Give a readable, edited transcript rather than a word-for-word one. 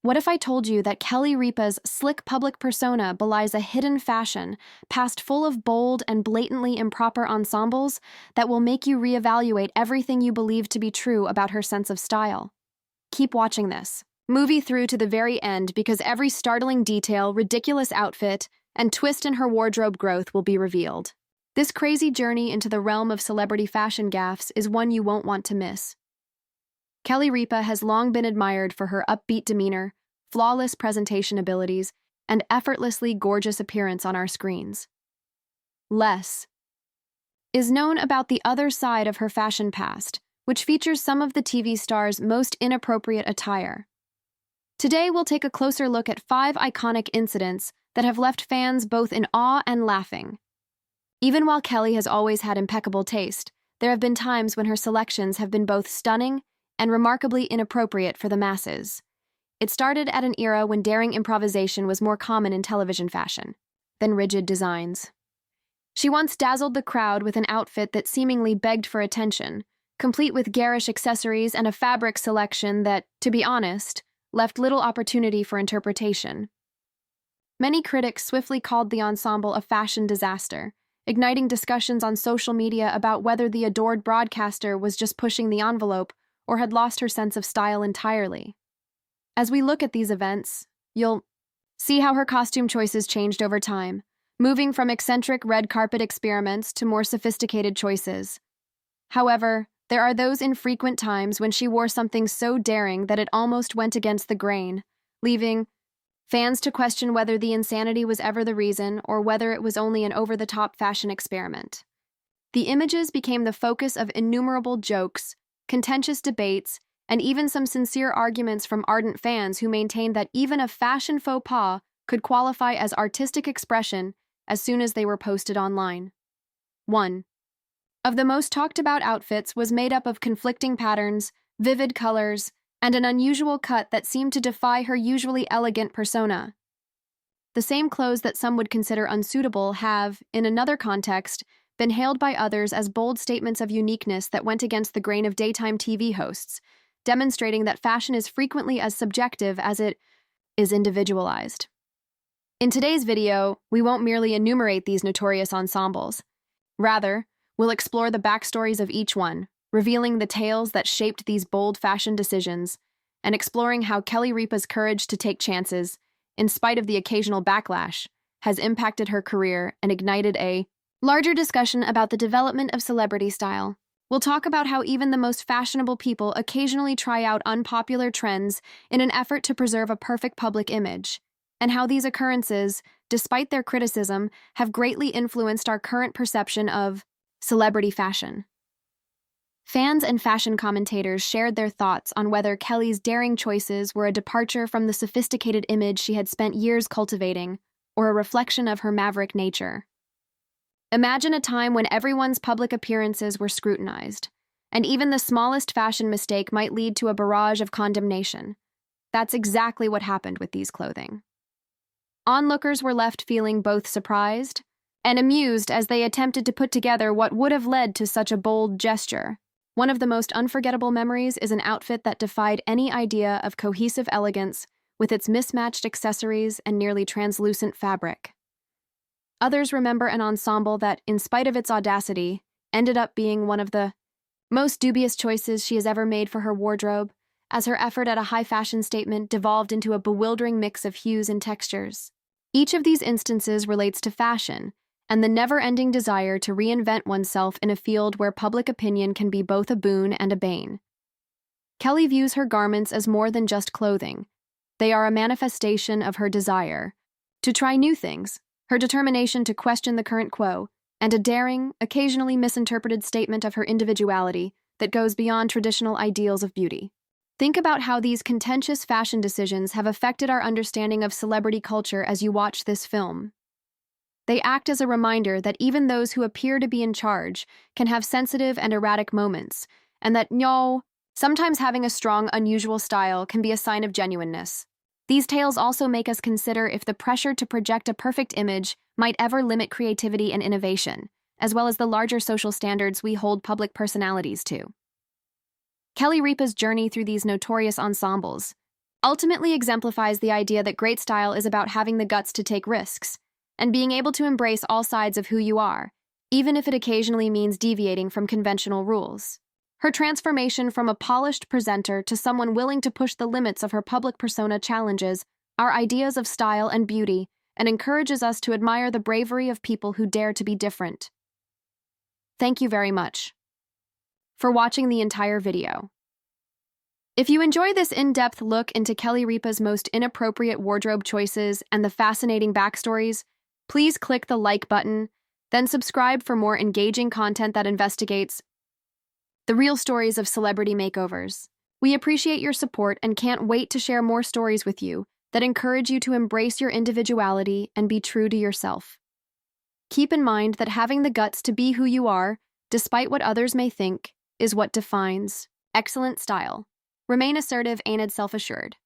What if I told you that Kelly Ripa's slick public persona belies a hidden fashion, past full of bold and blatantly improper ensembles that will make you reevaluate everything you believe to be true about her sense of style? Keep watching this movie through to the very end because every startling detail, ridiculous outfit, and twist in her wardrobe growth will be revealed. This crazy journey into the realm of celebrity fashion gaffes is one you won't want to miss. Kelly Ripa has long been admired for her upbeat demeanor, flawless presentation abilities, and effortlessly gorgeous appearance on our screens. Less is known about the other side of her fashion past, which features some of the TV star's most inappropriate attire. Today, we'll take a closer look at 5 iconic incidents that have left fans both in awe and laughing. Even while Kelly has always had impeccable taste, there have been times when her selections have been both stunning and remarkably inappropriate for the masses. It started at an era when daring improvisation was more common in television fashion than rigid designs. She once dazzled the crowd with an outfit that seemingly begged for attention, complete with garish accessories and a fabric selection that, to be honest, left little opportunity for interpretation. Many critics swiftly called the ensemble a fashion disaster, igniting discussions on social media about whether the adored broadcaster was just pushing the envelope or had lost her sense of style entirely. As we look at these events, you'll see how her costume choices changed over time, moving from eccentric red carpet experiments to more sophisticated choices. However, there are those infrequent times when she wore something so daring that it almost went against the grain, leaving fans to question whether the insanity was ever the reason or whether it was only an over-the-top fashion experiment. The images became the focus of innumerable jokes, contentious debates, and even some sincere arguments from ardent fans who maintained that even a fashion faux pas could qualify as artistic expression as soon as they were posted online. 1 of the most talked-about outfits was made up of conflicting patterns, vivid colors, and an unusual cut that seemed to defy her usually elegant persona. The same clothes that some would consider unsuitable have, in another context, been hailed by others as bold statements of uniqueness that went against the grain of daytime TV hosts, demonstrating that fashion is frequently as subjective as it is individualized. In today's video, we won't merely enumerate these notorious ensembles. Rather, we'll explore the backstories of each one, revealing the tales that shaped these bold fashion decisions, and exploring how Kelly Ripa's courage to take chances, in spite of the occasional backlash, has impacted her career and ignited a larger discussion about the development of celebrity style. We'll talk about how even the most fashionable people occasionally try out unpopular trends in an effort to preserve a perfect public image, and how these occurrences, despite their criticism, have greatly influenced our current perception of celebrity fashion. Fans and fashion commentators shared their thoughts on whether Kelly's daring choices were a departure from the sophisticated image she had spent years cultivating, or a reflection of her maverick nature. Imagine a time when everyone's public appearances were scrutinized, and even the smallest fashion mistake might lead to a barrage of condemnation. That's exactly what happened with these clothing. Onlookers were left feeling both surprised and amused as they attempted to put together what would have led to such a bold gesture. One of the most unforgettable memories is an outfit that defied any idea of cohesive elegance with its mismatched accessories and nearly translucent fabric. Others remember an ensemble that, in spite of its audacity, ended up being one of the most dubious choices she has ever made for her wardrobe, as her effort at a high fashion statement devolved into a bewildering mix of hues and textures. Each of these instances relates to fashion, and the never-ending desire to reinvent oneself in a field where public opinion can be both a boon and a bane. Kelly views her garments as more than just clothing. They are a manifestation of her desire to try new things, her determination to question the current quo, and a daring, occasionally misinterpreted statement of her individuality that goes beyond traditional ideals of beauty. Think about how these contentious fashion decisions have affected our understanding of celebrity culture as you watch this film. They act as a reminder that even those who appear to be in charge can have sensitive and erratic moments, and that, sometimes having a strong, unusual style can be a sign of genuineness. These tales also make us consider if the pressure to project a perfect image might ever limit creativity and innovation, as well as the larger social standards we hold public personalities to. Kelly Ripa's journey through these notorious ensembles ultimately exemplifies the idea that great style is about having the guts to take risks and being able to embrace all sides of who you are, even if it occasionally means deviating from conventional rules. Her transformation from a polished presenter to someone willing to push the limits of her public persona challenges our ideas of style and beauty and encourages us to admire the bravery of people who dare to be different. Thank you very much for watching the entire video. If you enjoy this in-depth look into Kelly Ripa's most inappropriate wardrobe choices and the fascinating backstories, please click the like button, then subscribe for more engaging content that investigates the real stories of celebrity makeovers. We appreciate your support and can't wait to share more stories with you that encourage you to embrace your individuality and be true to yourself. Keep in mind that having the guts to be who you are, despite what others may think, is what defines excellent style. Remain assertive and self-assured.